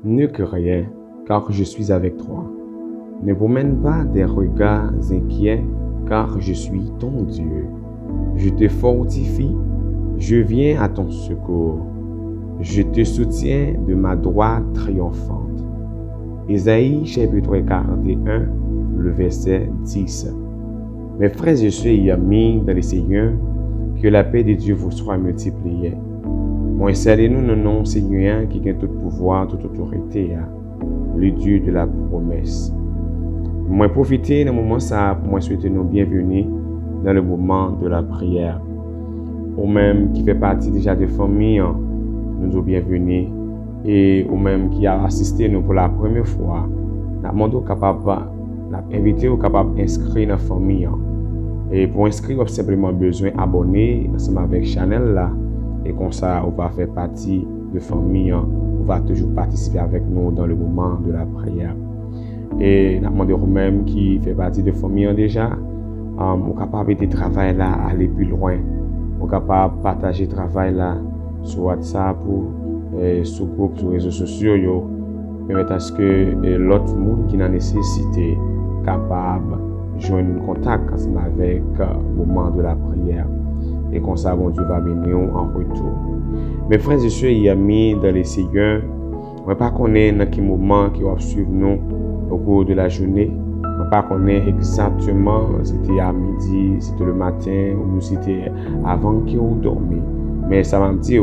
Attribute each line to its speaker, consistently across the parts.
Speaker 1: Ne crains rien, car je suis avec toi. Ne promène pas des regards inquiets, car je suis ton Dieu. Je te fortifie, je viens à ton secours. Je te soutiens de ma droite triomphante. Ésaïe chapitre 41, le verset 10. Mes frères et sœurs et amis dans le Seigneur, que la paix de Dieu vous soit multipliée. Moi, installez-nous dans le nom Seigneur qui a tout pouvoir, toute autorité, le Dieu de la promesse. Moi, profitez d'un moment ça pour moi souhaiter nous bienvenue dans le moment de la prière. Ou même qui fait partie déjà de famille, nous sommes bienvenus. Et ou même qui a assisté nous pour la première fois, nous demandons capable d'inviter ou capable d'inscrire dans la famille. Et pour inscrire, vous avez simplement besoin d'abonner ensemble avec Chanel là. Et comme ça, on va faire partie de la famille. On va toujours participer avec nous dans le moment de la prière. Et nous demandons même qui fait partie de la famille déjà, on est capable de travailler là, aller plus loin. On est capable de partager le travail là sur WhatsApp ou sur groupe, sur les réseaux sociaux, permettre à ce que l'autre monde qui a nécessité capable de joindre contact avec le moment de la prière. Et comme ça, bon Dieu va bénir en retour. Mes frères et sœurs et amis dans les Seigneur, on ne pas connaître dans quel moment qui va suivre nous au cours de la journée. On ne pas connaître exactement c'était à midi, c'était le matin ou c'était avant que vous dormiez. Mais ça va me dire,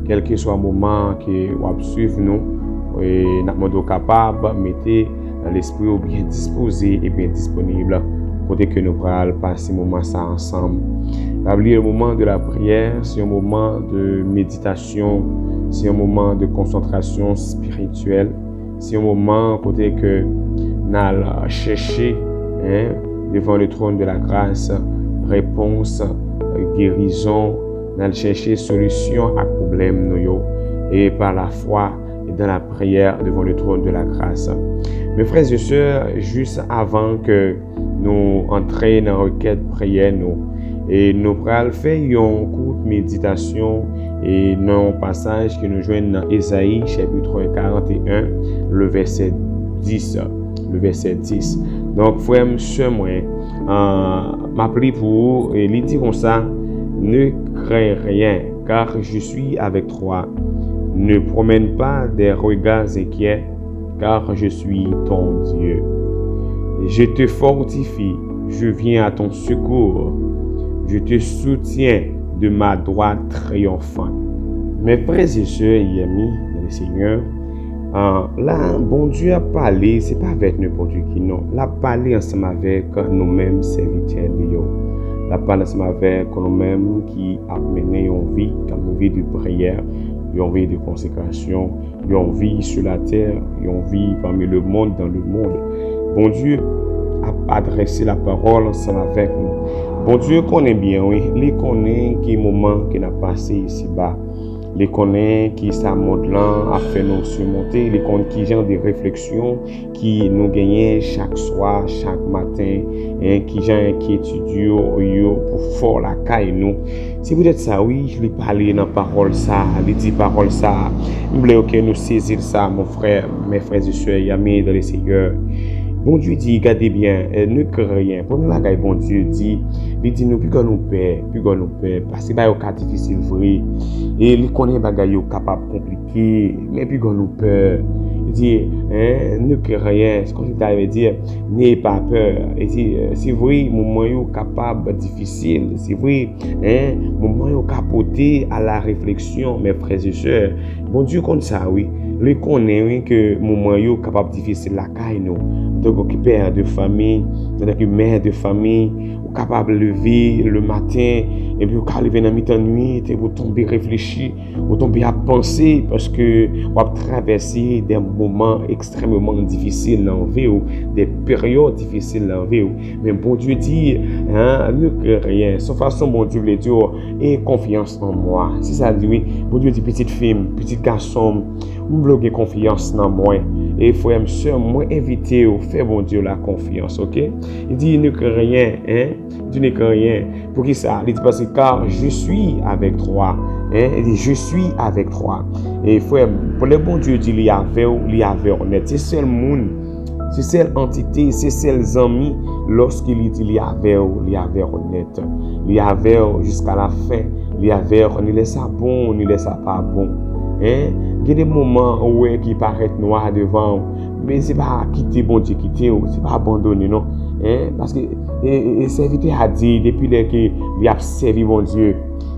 Speaker 1: quel que soit le moment qui va suivre nous, et nous sommes capables de mettre l'esprit bien disposé et bien disponible pour que nous pourrons passer ce moment ça ensemble. Le moment de la prière, c'est un moment de méditation, c'est un moment de concentration spirituelle, c'est un moment côté que nous allons chercher devant le trône de la grâce, réponse, guérison, nous allons chercher solution à problème et par la foi et dans la prière devant le trône de la grâce. Mes frères et sœurs, juste avant que nous entrions dans la requête prière, et nous allons faire une courte méditation et dans un passage que nous joignons dans Ésaïe chapitre 41, le verset 10. Donc, frère, monsieur, moi, m'appeler pour vous et lui dire comme ça, ne crains rien, car je suis avec toi. Ne promène pas des regards inquiets, car je suis ton Dieu. Je te fortifie, je viens à ton secours. Je te soutiens de ma droite triomphante. Mes frères et sœurs et amis dans le Seigneur, là, bon Dieu a parlé, c'est pas avec n'importe qui, non. Il a parlé ensemble avec nous-mêmes serviteurs de Dieu. Il a parlé ensemble avec nous-mêmes qui a mené une vie, comme une vie de prière, une vie de consécration, une vie sur la terre, une vie parmi le monde, dans le monde. Bon Dieu a adressé la parole ensemble avec nous. Bon Dieu connaît bien, oui. Il connaît qui moment qu'il a passé ici-bas. Il connaît qui sa monde-là a fait nous surmonter. Il connaît qui genre de réflexions qui nous gagnent chaque soir, chaque matin, qui genre inquiétude pour faire la caille nous. Si vous êtes ça, oui, je lui parle dans parole ça, il dit parole ça. Je voulais que nous saisir ça, mon frère, mes frères et sœurs et amis dans le Seigneur. Bon Dieu dit, regardez bien, ne craignez rien. Premier bagage, bon Dieu dit, il dit nous plus que nous paix, parce que c'est un cas difficile vrai. Et il connaît les bagages capable compliqué, mais plus que nous peur. Il dit, ne craignez rien. C'est comme si tu avais dit, n'ayez pas peur. Il dit, c'est vrai, moment capable difficile, c'est vrai, moment capoté à la réflexion, mes frères et sœurs. Bon Dieu connaît ça, oui. Il connaît que moment capable difficile la caille nous. Donc, père de famille, donc mère de famille, ou capable de lever le matin, et puis vous lever dans la nuit, et vous tombez réfléchir, vous tombez à penser, parce que vous avez traversé des moments extrêmement difficiles dans la vie, des périodes difficiles dans la vie. Mais bon Dieu dit, ne craignez rien. Sans façon, bon Dieu veut dire, aie confiance en moi. C'est ça, dit oui. Bon Dieu dit, petite fille, petit garçon, vous voulez confiance en moi. Et frère, soeur, moi invité au faire bon Dieu la confiance, ok? Il dit ne crains rien, Dieu ne crains rien. Pour qui ça? Il dit parce que car je suis avec toi, Hein? Il dit, je suis avec toi. Et frère, pour le bon Dieu dit, il y avait honnête. C'est seul monde, c'est seule entité, c'est seul ami, lorsqu'il dit, il y avait honnête. Il y avait jusqu'à la fin. Il y avait, on ne laisse pas bon, on ne laisse pas bon. Hein? Il y a des moments où qui paraissent noirs devant, mais c'est pas quitter bon Dieu, c'est pas abandonner, non. Hein? Parce que le serviteur a dit, depuis qu'il a servi bon Dieu,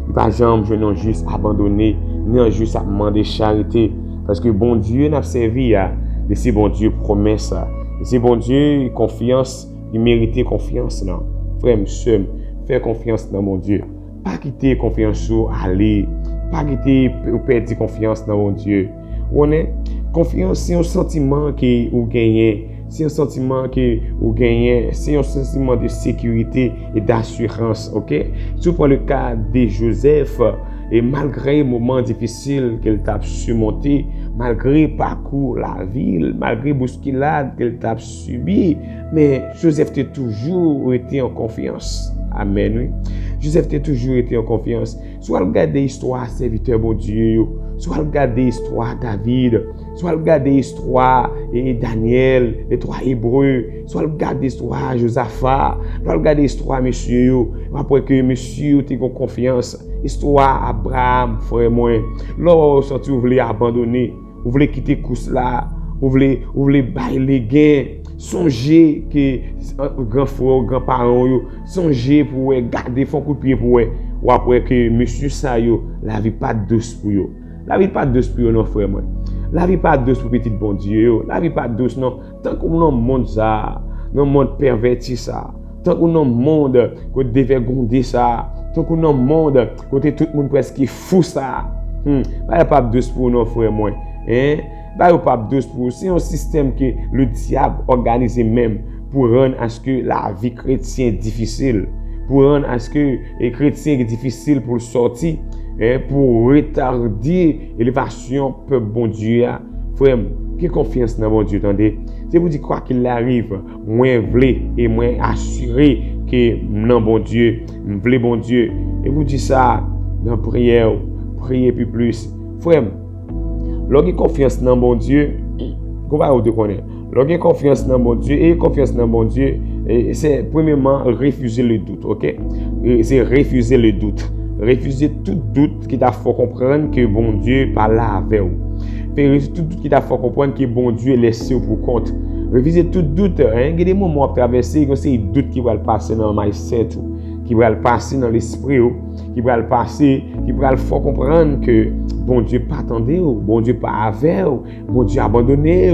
Speaker 1: il n'a pas jamais non juste abandonné, non juste à demander charité. Parce que bon Dieu n'a servi à laisser bon Dieu promesse. Laisser bon Dieu confiance, il méritait confiance, non. Frère, monsieur, faire confiance dans mon Dieu. Pas quitter confiance sur aller. Pas quitter ou perdre confiance dans mon Dieu. On est confiance, c'est un sentiment que vous gagnez. C'est un sentiment que vous gagnez. C'est un sentiment de sécurité et d'assurance. Ok? Surtout le cas de Joseph. Et malgré les moments difficiles qu'elle t'a surmonté, malgré le parcours, la ville, malgré les bousculades qu'elle t'a subi, mais Joseph a toujours été en confiance. Amen, oui. Joseph a toujours été en confiance. Soit regarder l'histoire serviteur bon Dieu, soit regarder l'histoire David, soit regarder l'histoire Daniel, les trois Hébreux, soit regarder l'histoire Josaphat, soit regarder l'histoire monsieur, après que monsieur a confiance. Histoire Abraham, frère moi. Lorsque vous voulez abandonner, vous voulez quitter course là, vous voulez bailler les gains. Songez que grand frère, grand parent songez pour garder fond coup de pied pour ou après que monsieur ça la vie pas douce pour yo. La vie pas douce pour non frère moi. La vie pas douce pour petit bon Dieu. La vie pas douce non. Tant qu'on dans monde ça, dans monde perverti ça. Tant qu'on dans monde qu'on dévergondé ça. Tant qu'on dans monde côté tout le monde presque fou ça. Pas douce pour non frère moi. Hein? Pas douce pour c'est un système que le diable organise même pour rendre à ce que la vie chrétienne est difficile, pour rendre à ce que les chrétiens est difficile pour sortir, pour retarder l'élévation peuple bon Dieu. Frère, qui confiance dans bon Dieu, attendez. C'est vous dire quoi qu'il arrive, moins vle et moins assuré que non bon Dieu, vle bon Dieu. Et vous dites ça dans prière, priez plus. Frère, lorsque confiance dans bon Dieu, comment vous connaissez? Lorsque confiance dans bon Dieu et confiance dans bon Dieu, c'est premièrement refuser le doute, ok? C'est refuser le doute. Refuser tout doute qui t'a fait comprendre que bon Dieu parle avec vous. Refuser tout doute qui t'a fait comprendre que bon Dieu est laissé pour compte. Refuser tout doute, il y a des moments à traverser, c'est des doutes qui vont passer dans le mindset, qui vont passer dans l'esprit, qui vont passer, qui vont faire comprendre que bon Dieu pas attendé, bon Dieu pas avec, bon Dieu abandonné,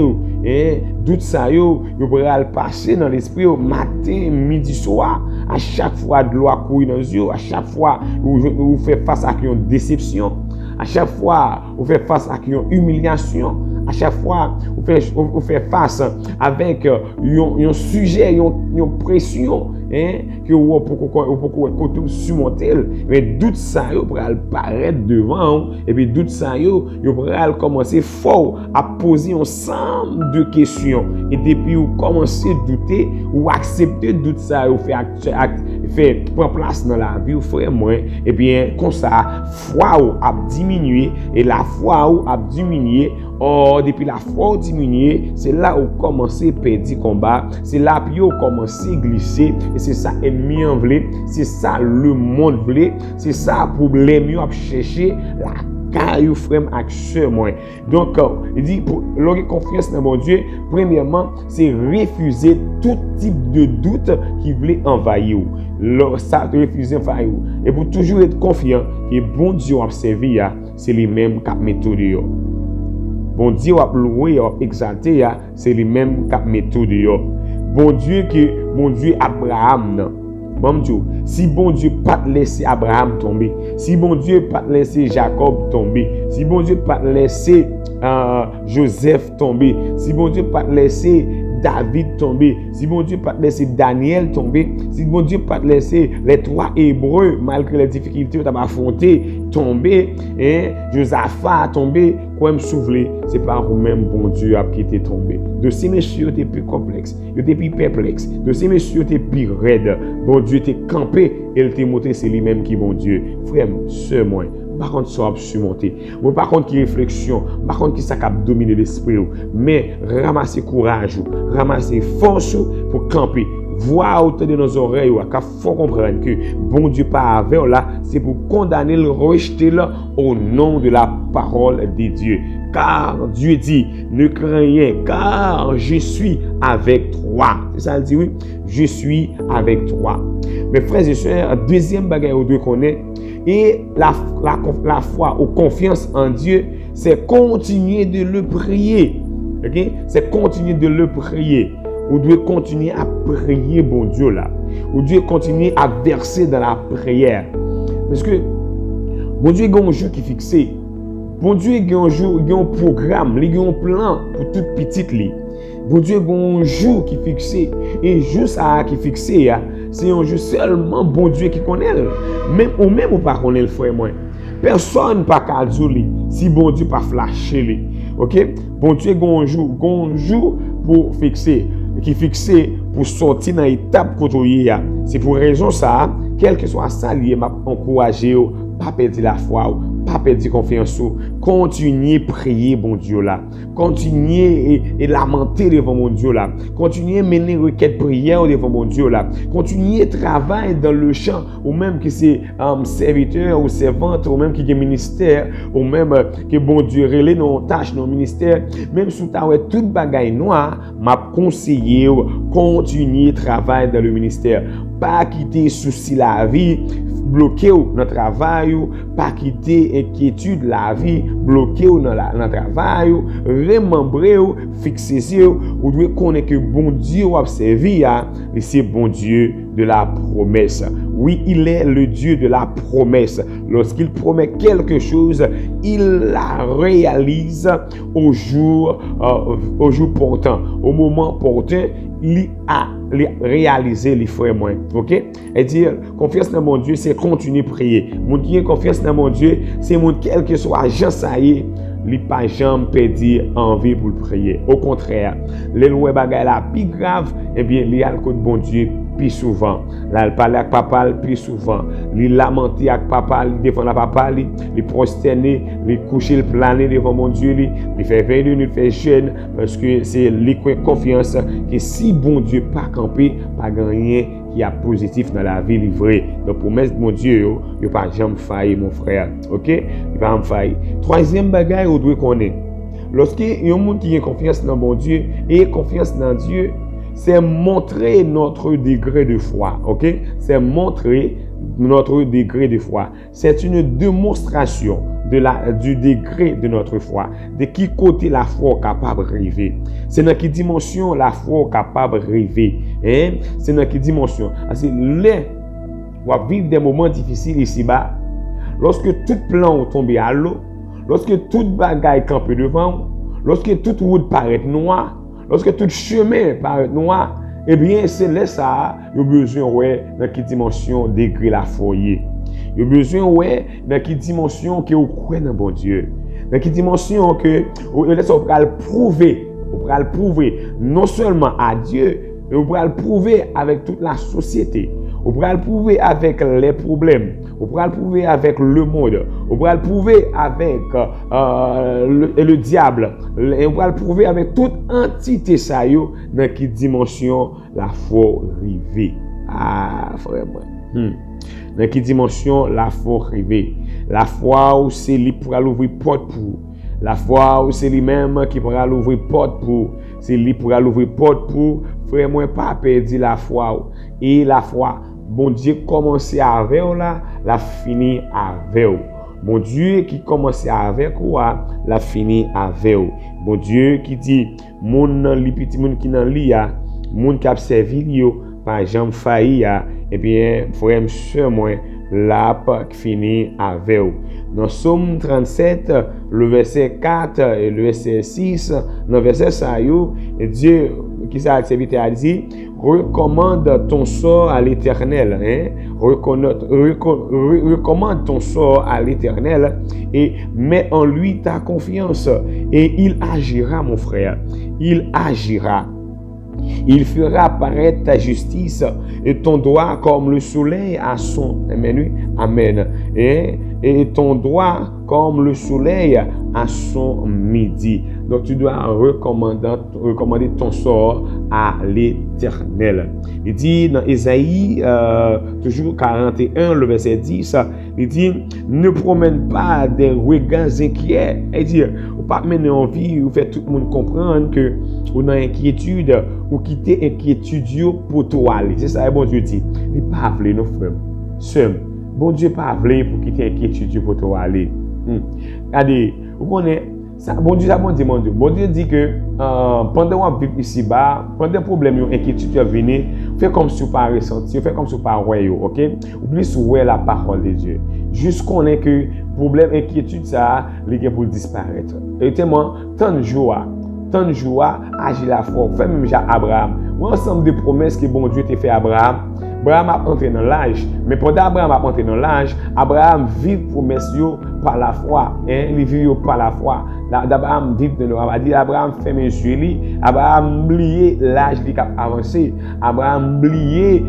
Speaker 1: doute ça yo pourra passer dans l'esprit matin, midi, soir, à chaque fois de l'eau couille dans les yeux, à chaque fois où vous faites face à une déception, à chaque fois vous faites face à une humiliation, à chaque fois vous faites face avec un sujet, une pression, que vous pouvez surmonter, mais doute ça yo pourra paraître devant, et puis doute ça yo pourra commencer fort à poser un ensemble de questions, et depuis vous commencez à douter ou accepter doute ça yo fait prendre place dans la vie, frère moi, et bien comme ça foi a diminué, et la foi a diminué. Or, depuis la foi diminuée, c'est là où commencez à perdre le combat, c'est là où commencez à glisser, et c'est ça l'ennemi en voulait, c'est ça le monde voulait, c'est ça le problème à chercher la caillou frère actuellement. Donc, il dit, pour l'autre confiance dans mon Dieu, premièrement, c'est refuser tout type de doute qui voulait envahir. Ça, refuser envahir. Et pour toujours être confiant que bon Dieu a servi, c'est lui-même qui a méthode. Bon Dieu a loué, a exalté, c'est lui-même qui a méthode. Bon Dieu Abraham, bon Dieu, si bon Dieu pas laisser Abraham tomber, si bon Dieu pas laisser Jacob tomber, si bon Dieu pas laisser Joseph tomber, si bon Dieu pas laisser David tomber, si bon Dieu pas laisser Daniel tomber, si bon Dieu pas laisser les trois Hébreux, malgré les difficultés qu'ils ont affrontées, tomber, Josaphat tomber, quoi me souffler, c'est pas vous-même bon Dieu qui était tombé. De ces messieurs étaient plus complexes, ils étaient plus perplexes, de ces messieurs étaient plus raides, bon Dieu était campé, et il était montré c'est lui-même qui bon Dieu. Frère, sœur moi, par contre, ça va surmonter. Moi, par contre, qui réflexion, par contre, qui ça cap dominer l'esprit, mais ramasser courage, ramasser force pour camper. Voix autour de nos oreilles, il faut comprendre que bon Dieu pas avec là, c'est pour condamner le rejeter là au nom de la parole de Dieu. Car Dieu dit, ne crains rien, car je suis avec toi. C'est ça, il dit oui, je suis avec toi. Mes frères et sœurs, deuxième bagage où Dieu connaît, et la foi ou confiance en Dieu, c'est continuer de le prier. Okay? C'est continuer de le prier. Vous devez continuer à prier, bon Dieu, là. Vous devez continuer à verser dans la prière. Parce que, bon Dieu, il y a un jour qui est fixé. Bon Dieu, il y a un jour, il y a un programme, il y a un plan pour toute petite. Bon Dieu, il y a un jour qui est fixé. Et jour ça qui est fixé, c'est un jour seulement bon Dieu qui connaît. Même ou pas connaît le frère, moi. Personne pas qu'à dire si bon Dieu pas flasher. OK? Bon Dieu, il y a un jour pour fixer. Qui fixé pour sortir dans l'étape côté. C'est pour raison ça, quel que soit ça, il m'a encouragé, pas perdre la foi, pas perdre confiance, continuer à prier bon Dieu là, continuer et lamenter devant mon Dieu là, continuer à mener requête prière devant mon Dieu là, continuer à travailler dans le champ, ou même que c'est serviteur ou servante, ou même qui est ministère, ou même que bon Dieu relève nos tâches, nos ministères, même si tu as tout bagaille noir, m'a conseillé continuer à travailler dans le ministère, pas quitter souci la vie, bloquer notre travail, pas quitter inquiétude la vie, bloquer dans le travail, remembrer, fixer, ou doit connaître que bon Dieu a servi, c'est bon Dieu de la promesse. Oui, il est le Dieu de la promesse. Lorsqu'il promet quelque chose, il la réalise au jour portant, au moment portant. Il a réalisé les frères moins. OK? Et dire confiance dans mon Dieu, c'est continuer à prier. Mon qui a confiance dans mon Dieu, c'est mon quel que soit agent ça y est, il pas jamais perdu envie pour prier. Au contraire, les lois bagaille la plus grave, eh bien, il y a le côté bon Dieu plus souvent. Là, il parle avec papa plus souvent. Il lamente avec papa, il défend la papa, il prosterner, il coucher, il planer devant mon Dieu, il fait veiller, il fait jeûne, parce que c'est l'équipe confiance que si bon Dieu pas campé, pas gagné qui a positif dans la vie livrée. Donc, promesse de mon Dieu, il ne pas jamais faillir, mon frère. OK? Il ne va pas faillir. Troisième bagaille, on doit connaître. Lorsqu'il y a un monde qui a confiance dans mon Dieu et confiance dans Dieu, c'est montrer notre degré de foi. OK? C'est montrer notre degré de foi. C'est une démonstration du degré de notre foi. De qui côté la foi est capable de rêver. C'est dans quelle dimension la foi est capable de rêver. Hein? C'est dans quelle dimension. C'est là où on vivre des moments difficiles ici-bas. Lorsque tout plan tombe à l'eau, lorsque toute bagaille campe devant, lorsque toute route paraît noire, lorsque tout chemin paraît noir, eh bien, c'est là ça, il y a besoin, ouais, dans quelle dimension degré la foi. Il y a besoin, ouais, dans quelle dimension que vous croyez dans bon Dieu. Dans quelle dimension que vous allez le prouver, non seulement à Dieu, mais vous pourrez le prouver avec toute la société. Vous pourrez le prouver avec les problèmes. Vous pourrez le prouver avec le monde. Vous pourrez le prouver avec le diable. Vous pourrez le prouver avec toute entité ça yo dans quelle dimension la foi rivée. Ah, frère moi. Dans quelle dimension la foi rivée. La foi où c'est lui pour ouvrir porte pour. La foi où c'est lui-même qui pourra l'ouvrir porte pour. C'est lui pour l'ouvrir porte pour. Frère moi pas perdre la foi. Et la foi, bon Dieu commençait avec là, l'a fini avec. Bon Dieu qui commençait avec quoi, l'a fini avec. Bon Dieu qui dit mon li petit moun qui nan li a, moun qui a servi yo, pas jamais failli a, eh bien frère monsieur moi l'a fini avec. Dans Somme 37, le verset 4 et le verset 6, dans le verset ça yo, Dieu qui s'est serviteur a dit recommande ton sort à l'Éternel, hein? Recommande ton sort à l'Éternel et mets en lui ta confiance et il agira, mon frère. Il agira. Il fera apparaître ta justice et ton droit comme le soleil à son. Amen. Amen. Et et ton droit comme le soleil à son midi. Donc tu dois recommander ton sort à l'Éternel. Il dit dans Ésaïe, toujours 41, le verset 10, il dit, ne promène pas des regards inquiets. Il dit, ou pas mener en vie, ou faire tout le monde comprendre que ou dans inquiétude, ou quitter inquiétude pour toi aller. C'est ça, bon Dieu dit. Il n'est pas appelé nos frères. Seul. Bon Dieu pas appelé pour quitter inquiétude pour toi aller. Regardez, vous connaissez, ça, bon Dieu dit que pendant qu'on vit ici-bas, pendant problème, inquiétude venir, fais comme si vous pas ressenti, fais comme si vous pas voyez, ok? Oublie sur la parole de Dieu. Juste qu'on ait que problème, inquiétude, ça, les gars pour disparaître. Et tellement, tant de joie, agir la foi, fait même déjà Abraham. Ou ensemble de promesses que bon Dieu t'a fait à Abraham. Abraham a entré dans l'âge, mais pendant Abraham a entré dans l'âge, Abraham vit promesse par la foi, il vit par la foi. Abraham vit dans l'âge, a dit Abraham fait mes yeux, Abraham oublié l'âge qui a avancé, Abraham oublié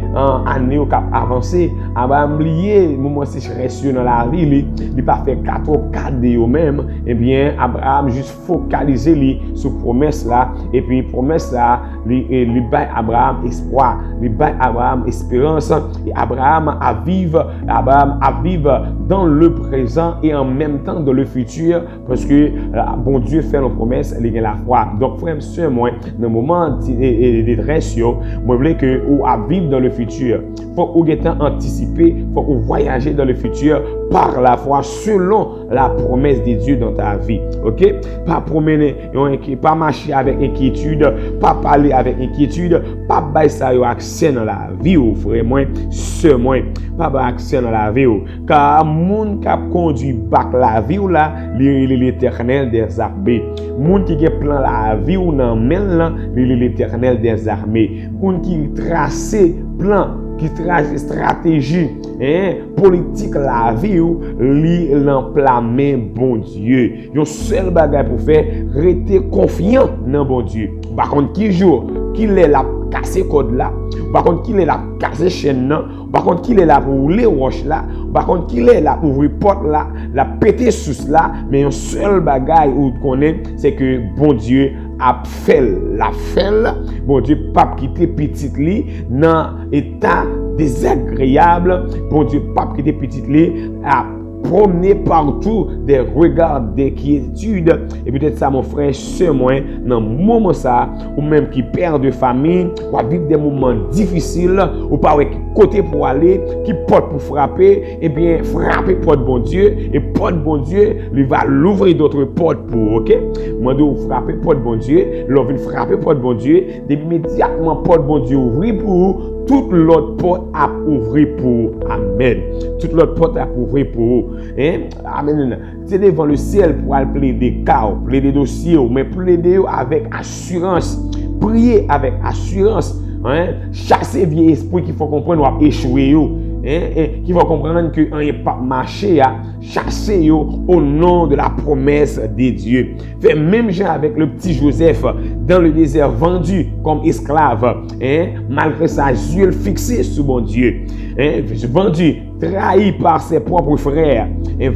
Speaker 1: année qui a avancé, Abraham oublié moment sécheresse dans la vie, il pas fait 4 de même, et bien Abraham juste focalisé sur promesse là, et puis promesse là, il bail Abraham espoir, il bail Abraham espérance, et Abraham à vivre dans le présent et en même temps dans le futur, parce que bon Dieu fait nos promesses, il y a la foi. Donc frère, soeur, moi, dans le moment de détresse, moi je veux que vous à vivre dans le futur. Faut que vous anticiper, faut que vous voyager dans le futur par la foi selon la promesse de Dieu dans ta vie. OK? Pas promener, pas marcher avec inquiétude, pas parler avec inquiétude, pas bailler ça accès dans la vie, frère moi, sœur moi, pas bailler accès dans la vie. Car monde qui a conduit back la vie là, l'Éternel des armées. Monde qui a plan la vie ou dans main l'Éternel des armées. Monde qui tracé plan qui trace stratégie politique la vie ou li l'emplame bon Dieu. Yon seul bagage pour faire rester confiant dans bon Dieu. Par contre qui jour qu'il est là casser code là, par contre qu'il est là casser chaîne là, par contre qu'il est là pour rouler roche là, par contre qu'il est là pour ouvrir porte là, la péter sous là, mais un seul bagage ou connaît c'est que bon Dieu a fait la fait, bon Dieu pas quitter petite li dans état désagréable, bon Dieu pas quitter petite li a promener partout des regards d'inquiétude. Et peut-être ça, mon frère, c'est moi, dans le moment ça, ou même qui perd de famille, ou à vivre des moments difficiles, ou pas avec côté pour aller, qui porte pour frapper, et bien frapper porte bon Dieu, et porte bon Dieu, lui va l'ouvrir d'autres portes pour, ok? Moi, de frapper porte bon Dieu, l'on vient frapper porte bon Dieu, immédiatement porte bon Dieu ouvrir pour toute l'autre porte à ouvrir pour. Amen. Toute l'autre porte à ouvrir pour. Amen. C'est devant le ciel pour aller plaider cas, plaider dossier, mais plaider avec assurance. Prier avec assurance. Chasser vieux esprit qu'il faut comprendre ou échouer. Qui va comprendre que on n'est pas marché à chasser au nom de la promesse de Dieu. Fait même gens avec le petit Joseph dans le désert vendu comme esclave, malgré sa yeux fixés sur mon Dieu, vendu, trahi par ses propres frères,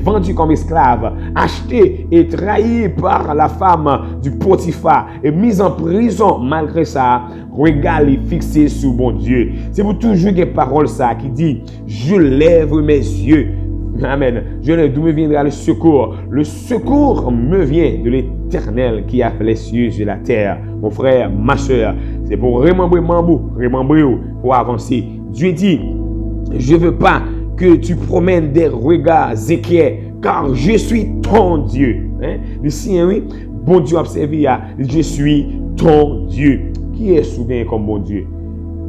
Speaker 1: vendu comme esclave, acheté et trahi par la femme du Potiphar et mis en prison malgré ça, regard fixé sur mon Dieu. C'est pour toujours des paroles ça qui dit je lève mes yeux. Amen. Je lève d'où me viendra le secours. Le secours me vient de l'Éternel qui a fait les cieux et la terre. Mon frère, ma soeur, c'est pour remembrer pour avancer. Dieu dit, je veux pas que tu promènes des regards inquiets, car je suis ton Dieu. Ici, oui, bon Dieu observé, je suis ton Dieu. Qui est souverain comme bon Dieu?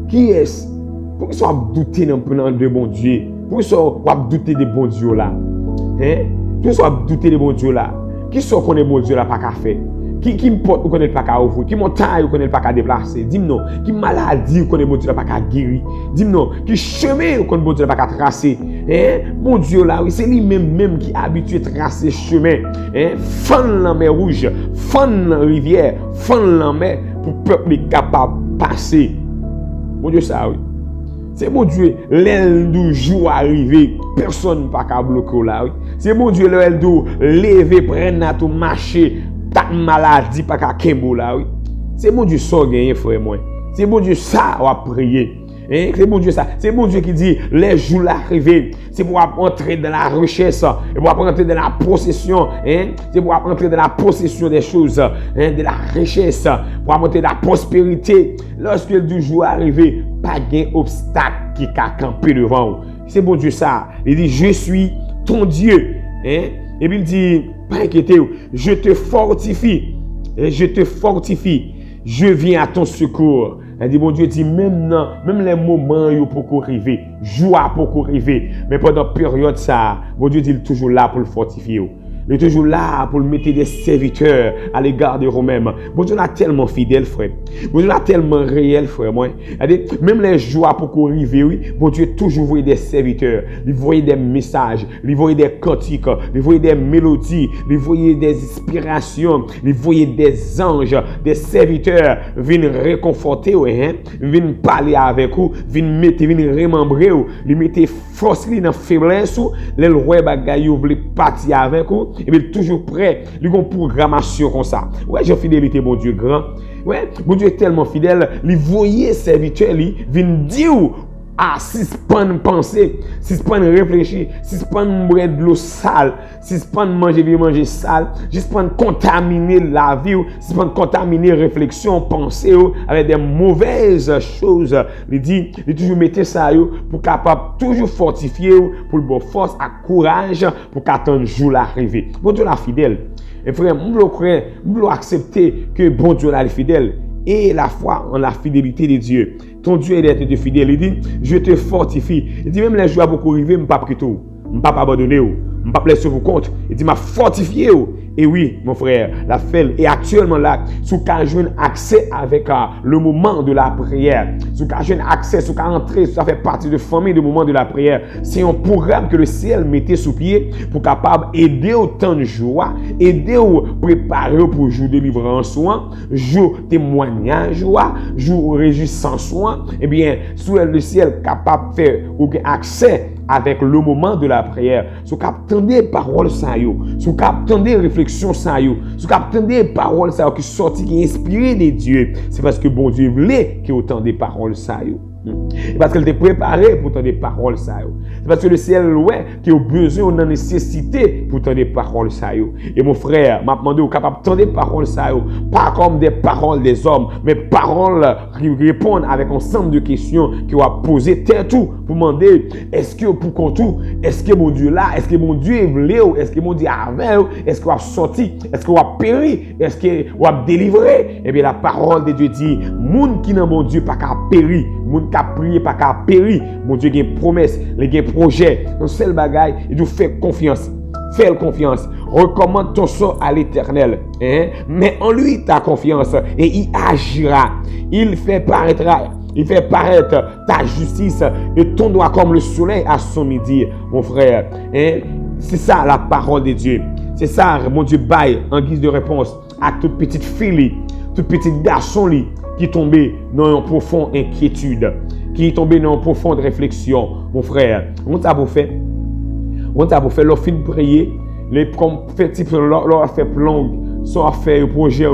Speaker 1: Qui est-ce? Pour qu'ils soient doutés dans de bon Dieu? Pour qu'ils soient doutés de bon Dieu là? Pour qu'ils soient doutés de bon Dieu là? Qui sont connaît bon Dieu là pas qu'à faire? Qui me porte ou connaît pas qu'à ouvrir? Qui montagne ou connaît pas qu'à déplacer? Dis-moi non. Qui maladie ou connaît bon Dieu là pas qu'à guérir? Dis-moi non. Qui chemin ou connaît bon Dieu là pas qu'à tracer? Bon Dieu là, oui, c'est lui-même qui est habitué à tracer chemin. Fan la mer rouge, fan la rivière, fan la mer pour le peuple capable de passer. Bon Dieu ça, oui. C'est mon Dieu, l'aile du jour arrivé, personne ne peut bloquer là. Oui. C'est bon Dieu, le do, lever, prendre tout marcher, ta maladie, pas qu'à Kembo là, oui. C'est bon Dieu, ça gagner, frère, moi. C'est bon Dieu, ça, on va prier. Hein? C'est bon Dieu ça. C'est bon Dieu qui dit les jours l'arrivée. C'est pour entrer dans la richesse. Et pour entrer dans la possession. Hein? C'est pour entrer dans la possession des choses. Hein? De la richesse. Pour entrer dans la prospérité. Lorsque le jour arrivé, pas d'obstacle qui a campé devant. C'est bon Dieu ça. Il dit je suis ton Dieu. Hein? Et puis il dit pas inquiétez-vous. Je te fortifie. Et je te fortifie. Je viens à ton secours. Elle dit, bon Dieu dit, même les moments où pour arriver, joie pour arriver, mais pendant la période ça, bon Dieu dit, il est toujours là pour le fortifier. Il est toujours là pour le mettre des serviteurs à l'égard de vous-même. Bon Dieu est tellement fidèle, frère. Bon Dieu est tellement réel, frère. Moi. Même les joies pour qu'on arrive, oui, bon Dieu toujours voyait des serviteurs. Il voyait des messages, il voyait des cantiques, il voyait des mélodies, il voyait des inspirations, il voyait des anges, des serviteurs viennent réconforter, hein, viennent parler avec vous, viennent remembrer, ils mettent force dans la faiblesse, les rois bagaille veulent partir avec vous. Et bien, toujours prêt. Lui, une programmation comme ça. Ouais, j'ai fidélité, mon Dieu, grand. Ouais, mon Dieu est tellement fidèle. Il voyait serviteur, il vient dire, ah, si c'est pas une pensée, si c'est pas une réfléchir, si c'est pas une boire de l'eau sale, si c'est pas une manger sale, si c'est pas une contaminer la vie, si c'est pas une contaminer réflexion, pensée, avec des mauvaises choses. Il dit, il toujours mettre ça, pour capable toujours fortifier, pour le bon force, à courage, pour qu'attendre jour l'arrivée. Bon Dieu la fidèle. Et frère, je dois accepter que bon Dieu est fidèle. Et la foi en la fidélité de Dieu. Ton Dieu est d'être fidèle. Il dit, je te fortifie. Il dit, même les jours à beaucoup arriver, je ne vais pas plutôt. Je ne vais pas abandonner. Je ne vais pas laisser vous compte. Il dit, m'a fortifié. Et oui, mon frère, la fait est actuellement là, sous qu'un jeune accès avec le moment de la prière. Sous qu'un jeune accès, sous qu'un entrée, ça fait partie de la famille du moment de la prière. C'est un programme que le ciel mettait sous pied pour capable aider au temps de joie, aider au préparer pour jour de délivrance, jour témoignage, jour réjouissance. Eh bien, sous le ciel capable de faire accès avec le moment de la prière, sous captant des paroles ça yo, sous captant des réflexions ça yo, sous captant des paroles ça yo qui sorti qui inspiré de Dieu, c'est parce que bon Dieu voulait qu'il y ait autant de paroles ça yo. Et parce qu'elle t'est préparée pour entendre des paroles ça yo. C'est parce que le ciel ouais qui a besoin de nécessité pour entendre des paroles ça yo. Et mon frère m'a demandé au capable d'entendre des paroles ça yo, pas comme des paroles des hommes, mais paroles qui répondent avec un ensemble de questions qui va poser terre tout pour demander est-ce que pour qu'on tout, est-ce que mon Dieu là, est-ce que mon Dieu est venu, est-ce que mon Dieu avait, est-ce qu'il va sortir, est-ce qu'il va périr, est-ce qu'il va délivrer. Et bien la parole de Dieu dit moun qui n'a mon Dieu pas qu'à périr, moun qui a prié pas qu'à périr. Mon Dieu a une promesse, il a un projet. Un seul bagaille, il doit faire confiance. Fais confiance. Recommande ton sort à l'Éternel. Hein? Mais en lui ta confiance et il agira. Il fait paraître ta justice et ton droit comme le soleil à son midi, mon frère. Hein? C'est ça la parole de Dieu. C'est ça, mon Dieu, baille en guise de réponse à toute petite fille, toute petite garçon qui tombait dans une profonde inquiétude, qui tombait dans une profonde réflexion, mon frère. On t'a beau fait, leur fin de prier, les petit leur fait longue, soit fait le projet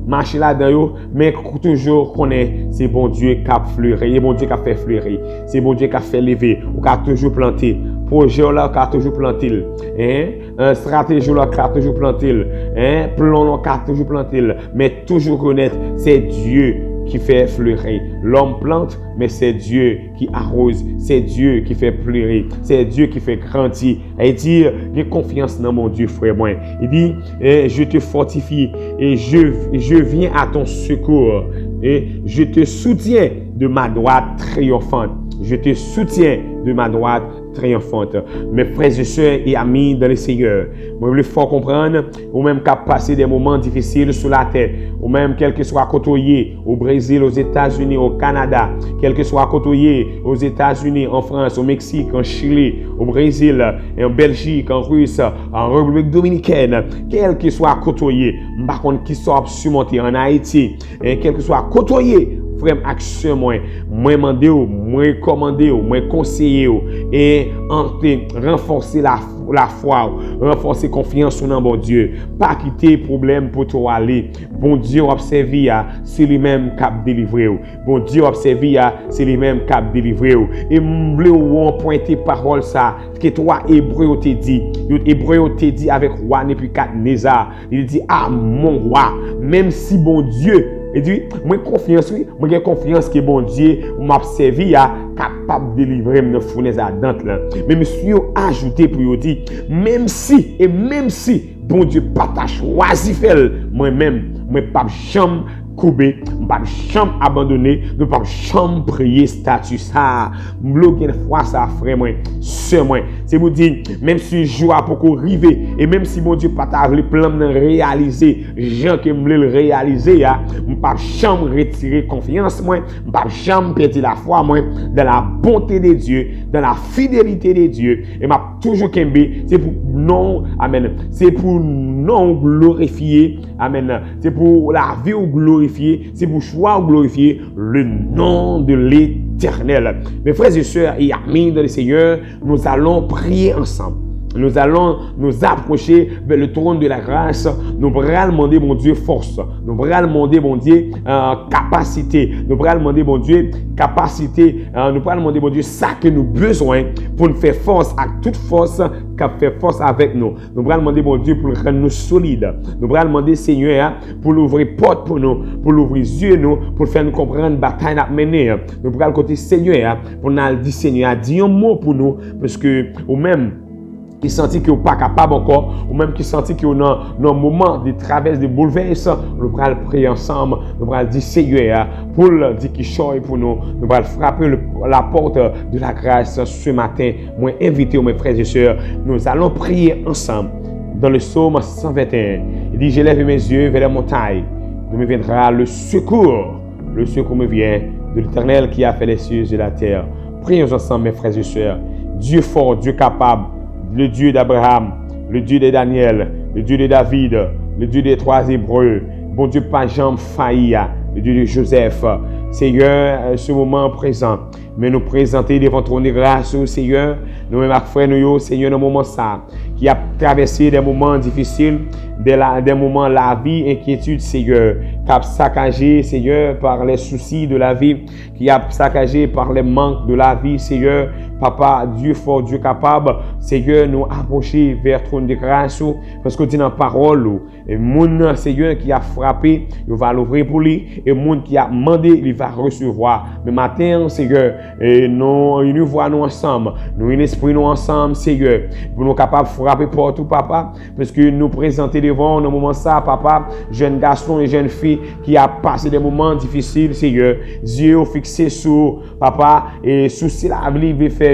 Speaker 1: marcher là-dedans, mais toujours connaît c'est bon Dieu qui a fleuri, c'est bon Dieu qui a fait fleurir, c'est bon Dieu qui a fait lever, ou qui a toujours planté. Projet là qui a toujours planté, hein, stratégie là qui a toujours planté, hein, plan là qui a toujours planté, mais toujours connaître c'est Dieu qui fait fleurir. L'homme plante, mais c'est Dieu qui arrose, c'est Dieu qui fait fleurir, c'est Dieu qui fait grandir. Il dit, j'ai confiance dans mon Dieu, frère moi. Il dit, je te fortifie et je viens à ton secours et je te soutiens de ma droite triomphante. Je te soutiens de ma droite triomphante. Mes frères et sœurs et amis dans le Seigneur, moi je veux fort comprendre, ou même qu'à passer des moments difficiles sur la terre, ou même quel que soit côtoyé au Brésil, aux États-Unis, au Canada, quel que soit côtoyé aux États-Unis, en France, au Mexique, en Chili, au Brésil, en Belgique, en Russe, en République Dominicaine, quel que soit côtoyé, par contre qui soit surmonté en Haïti, quel que soit côtoyé, frère action moi mandé moi recommander moi conseiller et renforcer la foi, renforcer confiance dans bon Dieu, pas quitter problème pour toi aller. Bon Dieu observer c'est lui-même qui a délivré. Bon Dieu observer c'est lui-même qui a délivré. Et m'vle ou pointer parole ça que toi Hébreu te dit. Hébreu te dit avec roi Nebuchadnezzar. Il dit mon roi, même si bon Dieu et dit, moi j'ai confiance que bon Dieu m'a servi capable de délivrer me fournaise ardente là. Mais monsieur ajouté pour dire même si bon Dieu pas t'a choisi faire moi-même moi pas chambre couper, pas chambre abandonner, ne pas chambre prier statut ça. Bloquer fois ça frère moi, sœur moi. C'est vous dire même si jour a pour arriver et même si mon Dieu pas t'a le plan de réaliser, gens que me le réaliser pas chambre retirer confiance moi, pas chambre perdre la foi moi dans la bonté de Dieu, dans la fidélité de Dieu et m'a toujours kembe, c'est pour non amen, c'est pour non glorifier amen, c'est pour la vie ou glorifier, c'est pour choix ou glorifier le nom de l'Éternel. Mes frères et sœurs et amis dans le Seigneur, nous allons prier ensemble. Nous allons nous approcher vers le trône de la grâce. Nous allons demander, mon Dieu, force. Nous allons demander, mon Dieu, capacité. Nous allons demander, mon Dieu, capacité. Nous allons demander, mon Dieu, ça que nous avons besoin pour nous faire force à toute force qui fait force avec nous. Nous allons demander, mon Dieu, pour rendre nous solides. Nous allons demander, Seigneur, pour l'ouvrir porte pour nous, pour l'ouvrir yeux nous, pour faire nous comprendre la bataille à mener. Nous allons côté Seigneur, pour nous dire, Seigneur, dis un mot pour nous, parce que, ou même, qui sentit qu'il n'est pas capable encore, ou même qui sentit qu'il est dans un moment de traverse, de bouleverse, nous allons prier ensemble, nous allons dire Seigneur, pour dire qu'il choisit pour nous, nous allons frapper la porte de la grâce ce matin. Moi, invité mes frères et sœurs, nous allons prier ensemble dans le psaume 121. Il dit, je lève mes yeux vers la montagne, d'où me viendra le secours me vient de l'Éternel qui a fait les cieux et la terre. Prions ensemble, mes frères et sœurs. Dieu fort, Dieu capable, le Dieu d'Abraham, le Dieu de Daniel, le Dieu de David, le Dieu des trois Hébreux, bon Dieu pas jamais failli, le Dieu de Joseph. Seigneur, ce moment présent, mais nous présenter devant ton grâce, Seigneur, nous-mêmes, frères, nous, Seigneur, dans le moment ça, qui a traversé des moments difficiles, des moments la vie, inquiétude, Seigneur, qui a saccagé, Seigneur, par les soucis de la vie, qui a saccagé par les manques de la vie, Seigneur, Papa, Dieu fort, Dieu capable, Seigneur, nous approcher vers ton de grâce, parce que tu as une parole, et mon Seigneur qui a frappé, il va l'ouvrir pour lui, et mon qui a demandé, il va recevoir. Mais matin, Seigneur, et nous voyons ensemble, nous un esprit nous ensemble, Seigneur, pour nous capables de frapper pour tout, Papa, parce que nous présenter devant nos moments ça, Papa, jeunes garçons et jeunes filles qui a passé des moments difficiles, Seigneur, Dieu fixé sur Papa et souci la vie faire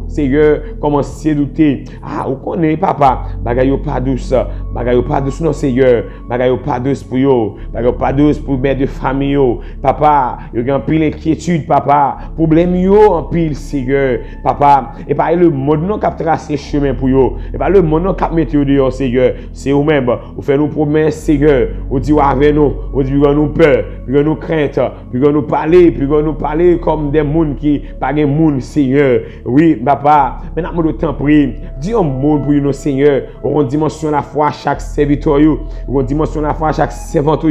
Speaker 1: Seigneur, commencez à douter. Vous connaissez, Papa, bagaille pas douce non, Seigneur, bagaille pas douce pour yo, bagaille pas douce pour mère de famille yo. Papa, il y a un pile inquiétude, Papa, problème yo en pile, Seigneur, Papa, et pas le monde non qui a tracé chemin pour yo, et pas le monde non qui a mis dehors, Seigneur, c'est vous-même, vous faites nos promesses, Seigneur, vous dites avec nous, vous dites nous peur, puis nous crainte, puis nous parler comme des monde qui pas des monde, Seigneur. Oui, Papa, maintenant, nous temps prier. Dis un mot pour nous, Seigneur. On dimension la foi à chaque serviteur, on dimension la foi à chaque servante,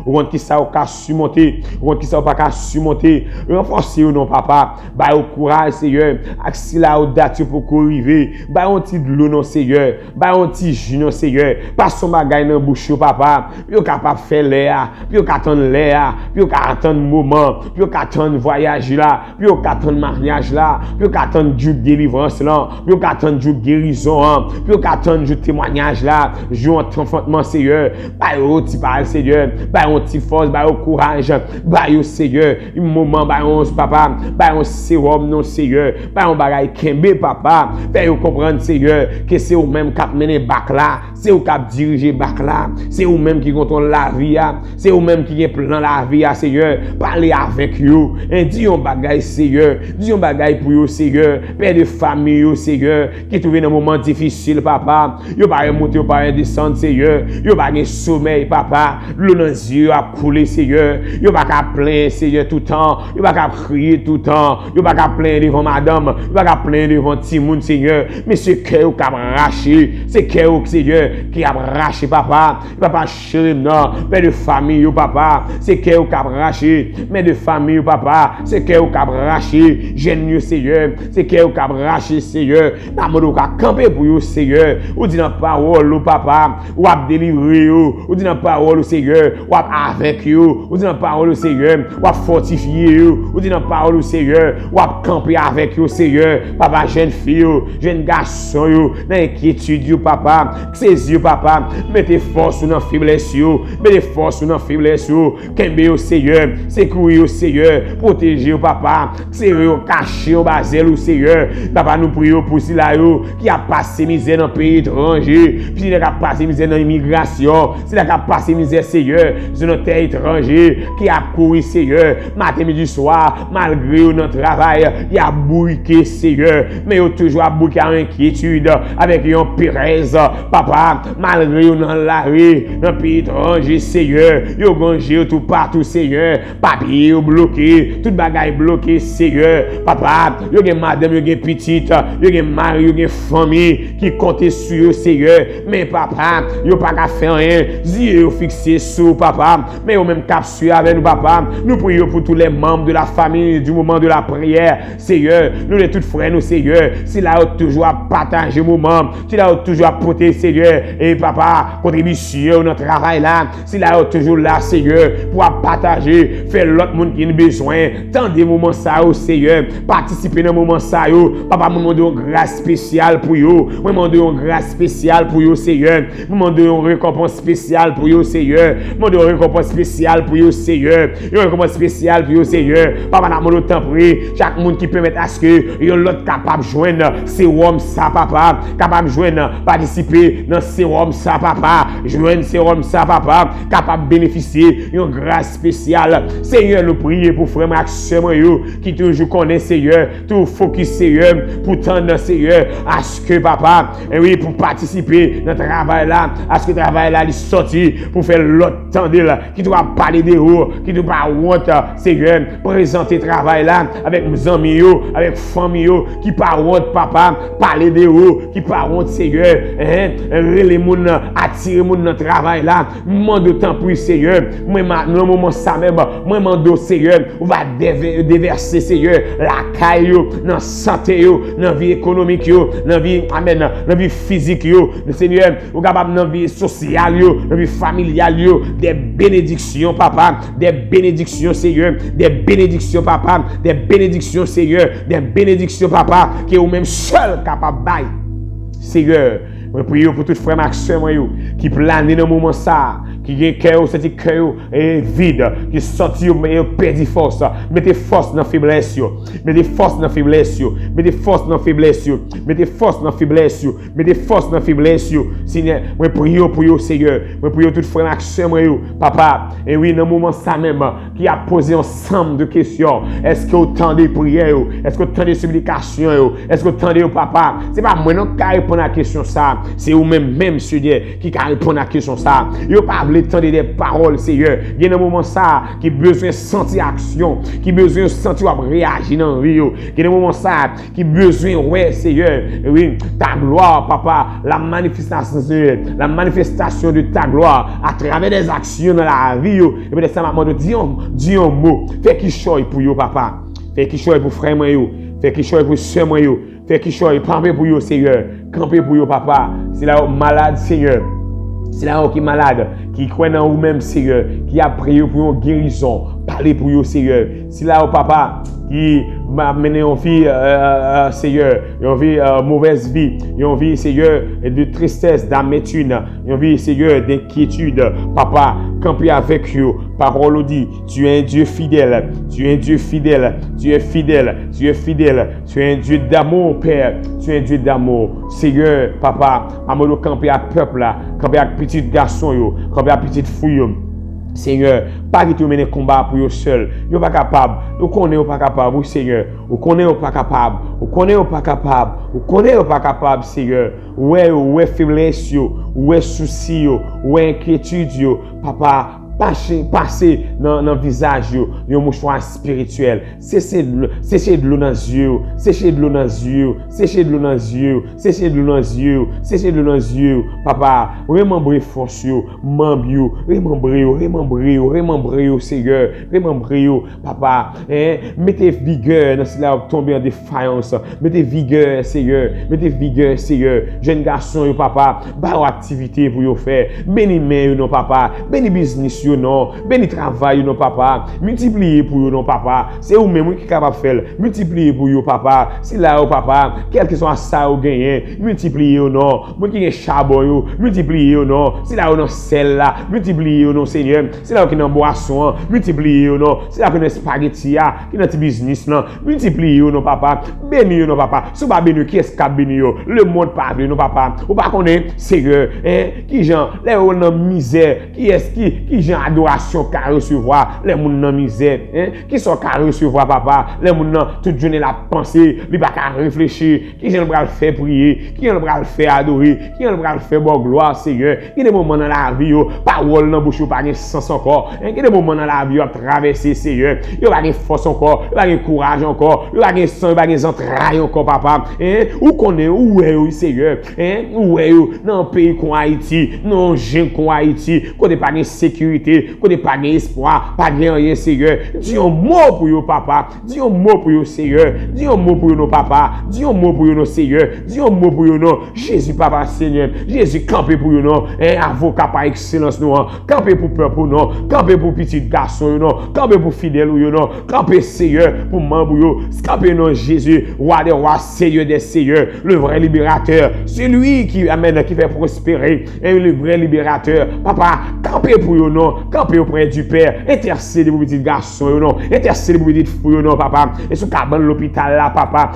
Speaker 1: on qui ça pas surmonter, on qui ça pas surmonter. Renforcez-nous, non, Papa. Bah, au courage, Seigneur. Axi la audace pour arriver. Bah, on ti de l'eau, non, Seigneur. Bah, on ti jus, non, Seigneur. Pas son bagage dans bouche, Papa. Puis, on capable faire l'air, puis on attendre l'air, puis on attendre moment, puis on attendre voyage là, puis on attendre mariage là, puis on attendre du délivrance là, puis on attendre du guérison, puis on attendre du témoignage là, jour enfantement, Seigneur. Bah, on ti parle, Seigneur. Bah, on ti force, bah, on courage, bah, on, Seigneur. Un moment, bah, on, Papa, bah, on sérum, non, Seigneur. Pas un bagage kembe, papa. Fais-nous comprendre, Seigneur, que c'est vous-même qui menez bac là. C'est vous qui dirigez bac là. C'est vous-même qui contrôle la vie. C'est vous-même qui plan la vie, Seigneur. Parlez avec vous. Et dis un bagage, Seigneur. Dis un bagage pour vous, Seigneur. Père de famille, Seigneur, qui trouve dans un moment difficile, papa. Yo pas remonter, yo pas descendre, Seigneur. Yo pas de sommeil, papa. L'eau dans les yeux a coulé, Seigneur. Yo pas qu'à plaindre, Seigneur, tout le temps. Yo pas qu'à crier tout le temps. Yo pas qu'à plaindre devant madame. Yo pas qu'à plaindre devant Timoun, Seigneur. Mais c'est cœur qui a arraché. C'est cœur, Seigneur, qui a arraché, papa. Papa, chéri, non. Père de famille, papa. C'est cœur qui a arraché. Mère de famille, papa. C'est cœur qui a arraché. Jeune, Seigneur. C'est cœur qui a arraché, Seigneur. N'a pas camper pour vous, Seigneur. Ou dit dans la parole, papa. Ou a délivré, ou dit dans la parole, Seigneur. Ou a avec vous. Ou dit dans la parole, Seigneur. Ou a fortifié, ou dit dans la parole, Seigneur. Ou a camper avec vous, Seigneur. Papa, jeune fille, jeune garçon, dans l'inquiétude, papa. Ses yeux, papa. Mettez force dans la faiblesse, mettez force dans la faiblesse, Kembe au Seigneur. Secourir au Seigneur. Protéger, papa. Serrer, cacher, baser au Seigneur. Papa, nous prions pour cela, qui a passé misère dans le pays étranger. Puis il a passé misère dans l'immigration. C'est là qui a passé misère, Seigneur, sur notre terre étranger. Qui a couru, Seigneur, matin, midi, soir, malgré notre travail, il a bouqué, Seigneur. Mais il a toujours bouqué en inquiétude, avec une pérèse, papa, malgré dans la rue, dans le pays étranger, Seigneur. Il a gangé tout partout, Seigneur. Papier bloqué, toute bagaille bloquée, Seigneur. Papa, il y a madame, il y a petite, il y a mari, il y a famille qui compte sur eux, Seigneur. Mais papa, il n'y a pas qu'à faire rien. Yeux fixés sur papa. Mais au même cap sur avec nous, papa. Nous prions pour tous les membres de la famille du moment de la prière, Seigneur. Nous les tous frères, nous, Seigneur. Si là, toujours à partager le moment. Si là, toujours à porter, Seigneur. Et papa, contribution, notre travail là. Si là, toujours là, Seigneur, pour partager, faire l'autre monde qui a besoin. Tant des moments ça, Seigneur. Participer dans le moment ça, papa, nous demandons une grâce spéciale pour vous. Nous demandons une grâce spéciale pour vous, Seigneur. Nous demandons une récompense spéciale pour vous, Seigneur. Nous demandons une récompense spéciale pour vous, Seigneur. Une récompense spéciale pour vous, Seigneur. Papa, nous demandons tant prix. Chaque monde qui permet à ce que l'autre capable de joindre sérum ça, papa. Capable de joindre, participer dans sérum ça, papa. Joindre sérum ça, papa. Capable de bénéficier d'une grâce spéciale. Seigneur, nous prions pour frère Maxime qui toujours connaît, Seigneur. Tout focus, Seigneur. Pour tendre, Seigneur, à ce que, papa, et oui, pour participer dans le travail là, à ce que le travail là, il sorti pour faire l'autre tendre là, qui doit parler de haut, qui doit pas honte, Seigneur, présenter le travail là, avec mes amis, avec famille, qui pas honte, papa, parler de haut, qui pas honte, Seigneur, les gens, attirer les gens dans le travail là, demande autant pour Seigneur, moi, dans le moment ça même, moi, demande, Seigneur, on va déverser, Seigneur, la caille, dans la santé, dans la vie économique, dans la vie, amen, dans la vie physique, Seigneur, ou capable dans la vie sociale, dans la vie familiale, des bénédictions, papa, des bénédictions, Seigneur, des bénédictions, papa, des bénédictions, Seigneur, des bénédictions, papa, qui est au même seul capable de bailler, Seigneur. Je prie pour tout frère Maxime qui plane dans le moment ça, qui a cœur, c'est cœur vide, qui sorti et perdu force. Mettez force dans la faiblesse. Mettez force dans la faiblesse. Mettez force dans la faiblesse. Mettez force dans la faiblesse. Mettez force dans la faiblesse. Seigneur, je prie pour vous, Seigneur. Je prie pour tout frère Maxime, papa. Et oui, dans le moment ça même, qui a posé ensemble de questions. Est-ce que autant de prières? Est-ce que autant de supplications? Est-ce que autant de papa? C'est pas moi non qui répond à la question ça. C'est vous-même, Seigneur, qui répond à la question ça. Vous pas voulu entendre des paroles, Seigneur. Il y a un moment ça qui a besoin de sentir action, qui a besoin de sentir réagir dans le vie. Il y a un moment ça qui a besoin, ouais, Seigneur, oui, ta gloire, papa, la manifestation de ta gloire à travers des actions dans la vie. Et bien, ça m'a demandé, dis un mot. Fais qui choisit pour vous, papa. Fais qui choisit pour frère, fais qui choisit pour soeur, fais qui choisit, camper pour vous, Seigneur. Camper pour vous, papa. C'est là malade, Seigneur. C'est là qui est malade, qui croit en vous-même, Seigneur, qui a prié pour une guérison. Parlez pour vous, Seigneur. C'est là, papa, qui m'a mené en vie, Seigneur, une vie mauvaise vie, une vie, Seigneur, de tristesse, d'amertume, une vie, Seigneur, d'inquiétude, papa, camper avec eux. Parole dit, tu es un Dieu fidèle, tu es un Dieu fidèle, tu es fidèle, tu es fidèle, tu es un Dieu d'amour, Père, tu es un Dieu d'amour. Seigneur, papa, amour camper à peuple là, camper à petit garçon yo, camper à petite fille yo. Seigneur, pas que tu mènes combat pour eux seul. Yo pas capable. Nous connaissons pas capable, oui, Seigneur. Nous connaissons pas capable. Nous connaissons pas capable. Nous connaissons pas capable, Seigneur. Ouais faiblesse yo, ouais souci yo, ouais inquiétude yo, papa. Passer dans le visage, un mouchoir spirituel. Cessez de l'eau dans les yeux. Séchez de l'eau dans les yeux. Séchez de l'eau dans les yeux. Séchez de l'eau dans les yeux. Séchez de l'eau dans les yeux. Papa, remembrez force, membre, remembrez, Seigneur. Remembrez, papa. Mettez vigueur dans cela tomber en défaillance. Mettez vigueur, Seigneur. Mettez vigueur, Seigneur. Jeune garçon, papa, bah activité pour vous faire. Béni main, non, papa. Béni business. Non, béni travail non papa, multiplier pour vous non papa, c'est vous même qui capable faire, multiplier pour vous papa, si là au papa, quel que soit ça ou gagner, multiplier non, moi qui est charbon, multiplier non, si là non sel là, multiplier non Seigneur, si là qui dans boisson, multiplier non, si là qui dans spaghetti qui dans business non, multiplier non papa, béni non papa, si pas béni qui est béni le monde pas non papa, ou pas connaît Seigneur, qui gens les dans misère, qui est qui gens adoration qu'à recevoir les moun dans misère qui sont qu'à recevoir papa les moun dans toute journée la pensée li pas qu'à réfléchir qui gens va le faire prier qui gens va le faire adorer qui gens va le faire bon gloire Seigneur il y a des moments dans la vie parole dans bouche pas gain sens encore il y a des moments dans la vie à traverser Seigneur il pas gain force encore il pas gain courage encore il pas gain sang il pas gain entrailles encore papa où connaît où est Seigneur où est dans pays comme Haïti non gens comme Haïti côté pas gain sécurité, qu'on n'ait pas d'espoir, pas de rien, Seigneur. Dis un mot pour vous, papa. Dis un mot pour vous, Seigneur. Dis un mot pour nous, papa. Dis un mot pour nous, Seigneur. Dis un mot pour nous, Jésus, papa, Seigneur. Jésus, campé pour nous, avocat par excellence, nous. Campé pour peuple, nous. Campé pour petit garçon, nous. Campé pour fidèle, nous. Campé, Seigneur, pour membre, nous. Campé, non, Jésus, roi des rois, Seigneur des seigneurs, le vrai libérateur. Celui qui amène, qui fait prospérer, le vrai libérateur. Papa, campé pour nous, non. Campez auprès du Père, intercédez pour petit garçon, non, intercédez pour petite fille, non, papa, et sous cabane l'hôpital là, papa,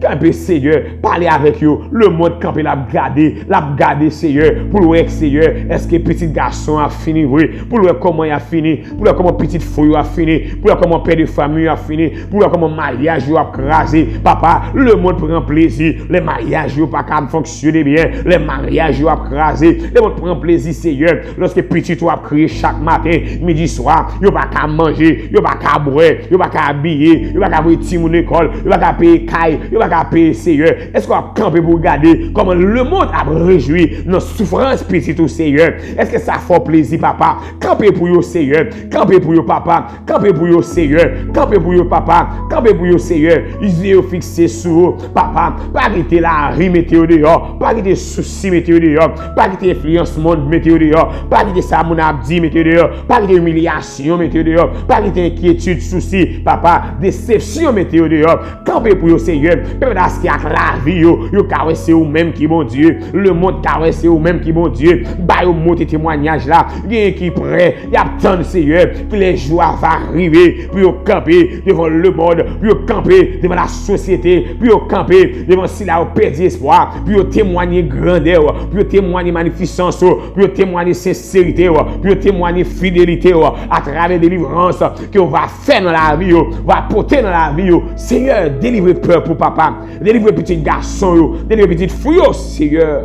Speaker 1: campez, Seigneur, parlez avec eux, le monde campé l'a gardé, Seigneur, pour le voir, Seigneur, est-ce que petit garçon a fini, oui, pour le voir comment il a fini, pour le voir comment petite fille a fini, pour le voir comment père de famille a fini, pour le voir comment mariage a crasé, papa, le monde prend plaisir, les mariages n'ont pas qu'à fonctionner bien, les mariages ont crasé, le monde prend plaisir, Seigneur, lorsque petit toi crié chaque matin, midi, soir, yo pas qu'à manger, yo pas qu'à boire, yo pas qu'à habiller, yo pas qu'à payer petit mon école, yo pas qu'à payer caille, yo pas qu'à payer Seigneur. Est-ce qu'on a campé pour regarder comment le monde a réjoui nos souffrances petites au Seigneur? Est-ce que ça fait plaisir, papa? Campé pour yo, Seigneur. Campé pour yo, papa. Campé pour yo, Seigneur. Campé pour yo, papa. Campé pour yo, Seigneur. Ils yeux fixés sur papa. Pas quitter la rime météo dehors. Pas quitter souci météo dehors. Pas quitter influence monde météo dehors. Pas quitter ça mon abdi météo dehors. Pas quitter humiliation météo dehors. Pas quitter inquiétude, souci, papa. Déception météo dehors. Campé pour yo, Seigneur. Parce qu'il y a la vie, yo caressé ou même qui bon Dieu. Le monde caressé ou même qui bon Dieu. Bah yo monter témoignage là. Rien qui prêt. Y a tant de Seigneur. Que les jours vont arriver. Puis yo camper devant le monde. Puis yo camper devant la société. Puis yo camper devant si là yo perdu espoir. Puis yo témoigner grandeur. Puis yo témoigner magnificence. Puis yo témoigner sincérité. Puis yo témoigner fidélité. À travers délivrance que on va faire dans la vie. Va porter dans la vie. Seigneur, délivrez peur pour papa. Délivrez petit garçon. Délivrez petite fille, Seigneur.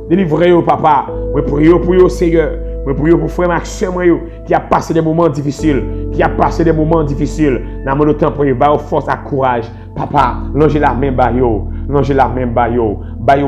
Speaker 1: Délivrez, papa. Je prie pour vous, Seigneur. Je prie pour frère Maxime qui a passé des moments difficiles. Dans mon temps pour vous, force et courage. Papa, longez la main, longez la main, bayo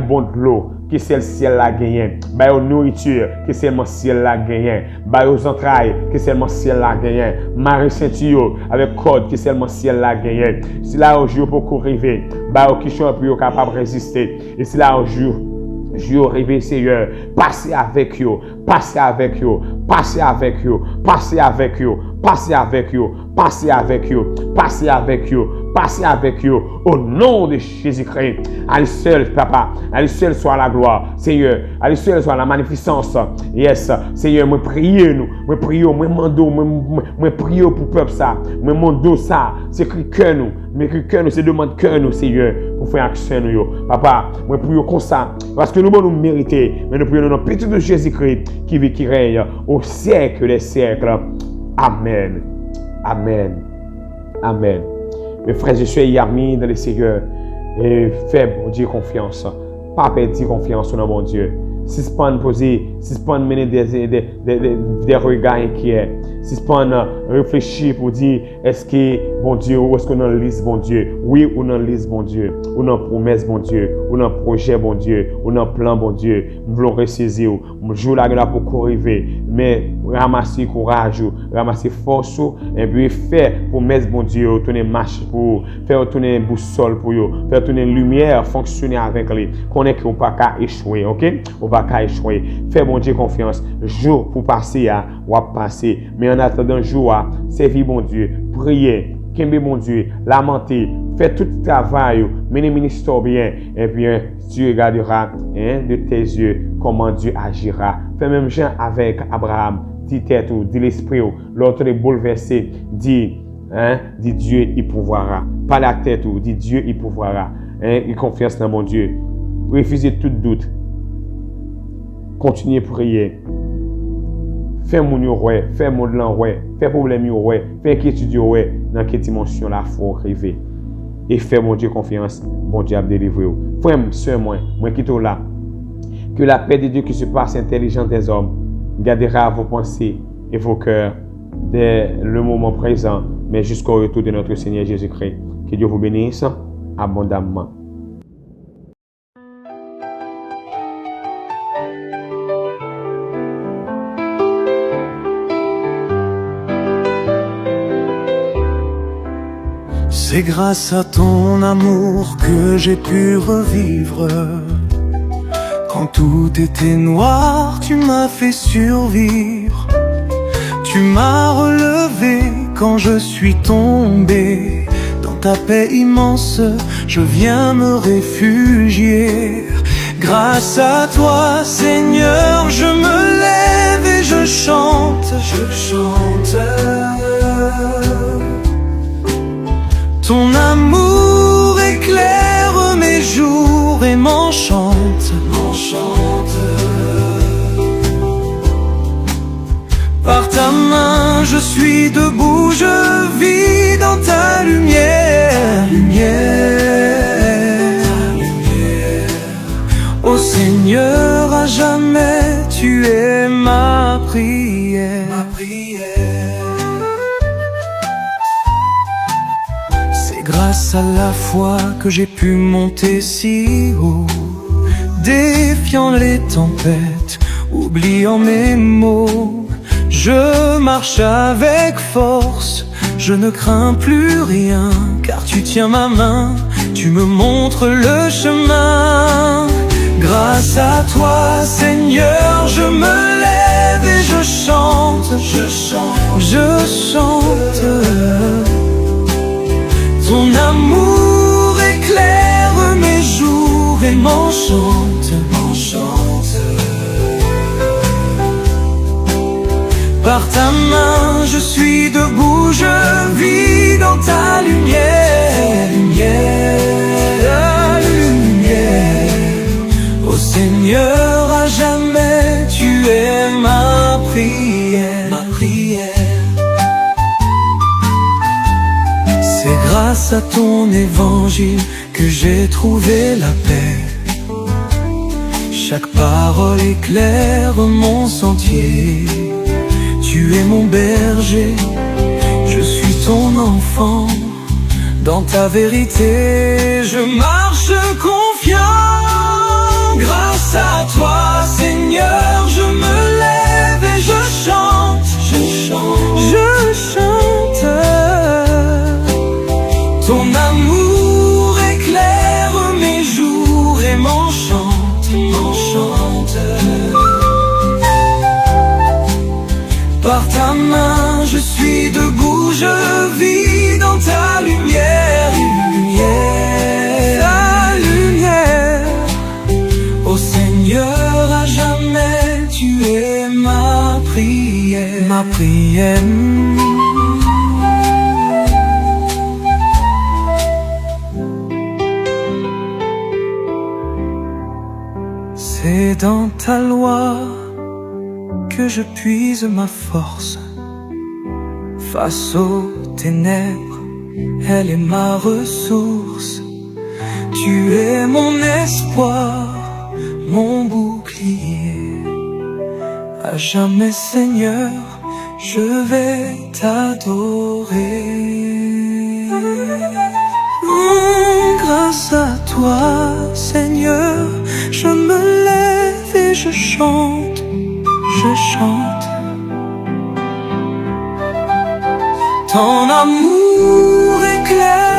Speaker 1: bon de l'eau. Que c'est le ciel la gagne, bayo nourriture, que c'est le ciel la gagne, bayo entrailles, que c'est le ciel la gagne, marie ceinture avec code, que c'est le ciel la gagne. Si là au jour pour arriver, bayo qui sont plus capable de résister. Et si là au jour rêver, Seigneur, passez avec eux, passez avec eux, passez avec eux, passez avec eux, passez avec eux, passez avec eux, passez avec eux, passez avec eux, au nom de Jésus-Christ. À lui seul, Papa, à lui seul soit la gloire, Seigneur, à lui seul soit la magnificence. Yes, Seigneur, moi prier nous, moi prier, moi mando, moi prier pour le peuple ça, moi mando ça, c'est cri cœur nous, mais cri cœur nous, c'est demande cœur nous, Seigneur, pour faire action nous. Papa, moi prier comme ça, parce que nous nous mériter, mais nous prions dans le petit de Jésus-Christ qui vit, qui règne au siècle des siècles. Amen. Amen. Amen. Mes frères, je suis amis dans le Seigneur et fais bon Dieu confiance. Pas perdre confiance dans mon Dieu. Si ce pas poser, si ce pas mener des regards inquiets, si ce pas réfléchir pour dire est-ce que bon Dieu ou est-ce qu'on en lise bon Dieu, oui ou non lise bon Dieu, ou non promesse bon Dieu, ou non projet bon Dieu, ou non plan bon Dieu, nous voulons ressaisir, nous jouons la grâce pour arriver, mais ramasser courage, ramasser force et puis faire promesse bon Dieu, tourner marche pour faire tourner boussole pour eux, faire tourner lumière fonctionner avec lui, qu'on est qu'on pas qu'à échouer, OK? On va qu'à échouer. Fais bon Dieu confiance. Jour pour passer à ou à passer, mais en attendant jour à servir bon Dieu, prier, qu'aimer bon Dieu, lamenter, faire tout le travail, mener le ministère bien, et bien Dieu regardera de tes yeux comment Dieu agira. Fais même genre avec Abraham, dit tête ou dit l'esprit, l'autre est bouleversé, dit Dieu il pourvoira. Pas la tête ou dit Dieu il pourvoira. Il confiance dans mon Dieu. Refusez tout doute. Continuez à prier. Fais mon ouais, fais mon blanc ouais, fais problème ouais, fais inquiétude ouais, dans quelle dimension la faut arriver. Et fais mon Dieu confiance, bon Dieu a délivré. Frère, soeur moi qui est là. Que la paix de Dieu qui se passe intelligente des hommes gardera vos pensées et vos cœurs dès le moment présent, mais jusqu'au retour de notre Seigneur Jésus-Christ. Que Dieu vous bénisse abondamment.
Speaker 2: C'est grâce à ton amour que j'ai pu revivre. Quand tout était noir, tu m'as fait survivre. Tu m'as relevé quand je suis tombé. Dans ta paix immense, je viens me réfugier. Grâce à toi, Seigneur, je me lève et je chante. Ton amour éclaire mes jours et m'enchante. Par ta main je suis debout, je vis dans ta lumière. Ô Seigneur, à jamais tu es ma prière. Grâce à la foi que j'ai pu monter si haut, défiant les tempêtes, oubliant mes maux. Je marche avec force, je ne crains plus rien, car tu tiens ma main, tu me montres le chemin. Grâce à toi, Seigneur, je me lève et je chante. Ton amour éclaire mes jours et m'enchante. Par ta main je suis debout, je vis dans ta lumière. Ô Seigneur, à jamais tu es ma prière. C'est grâce à ton évangile que j'ai trouvé la paix. Chaque parole éclaire mon sentier. Tu es mon berger, je suis ton enfant. Dans ta vérité, je marche confiant. Grâce à toi, Seigneur, je me lève et je chante. Ton amour éclaire mes jours et m'enchante. Par ta main je suis debout, je vis dans ta lumière, ta lumière. Ô Seigneur, à jamais tu es ma prière, ma prière. C'est dans ta loi que je puise ma force. Face aux ténèbres, elle est ma ressource. Tu es mon espoir, mon bouclier. À jamais, Seigneur, je vais t'adorer. Grâce à toi, Seigneur, je me lève et je chante, je chante. Ton amour éclaire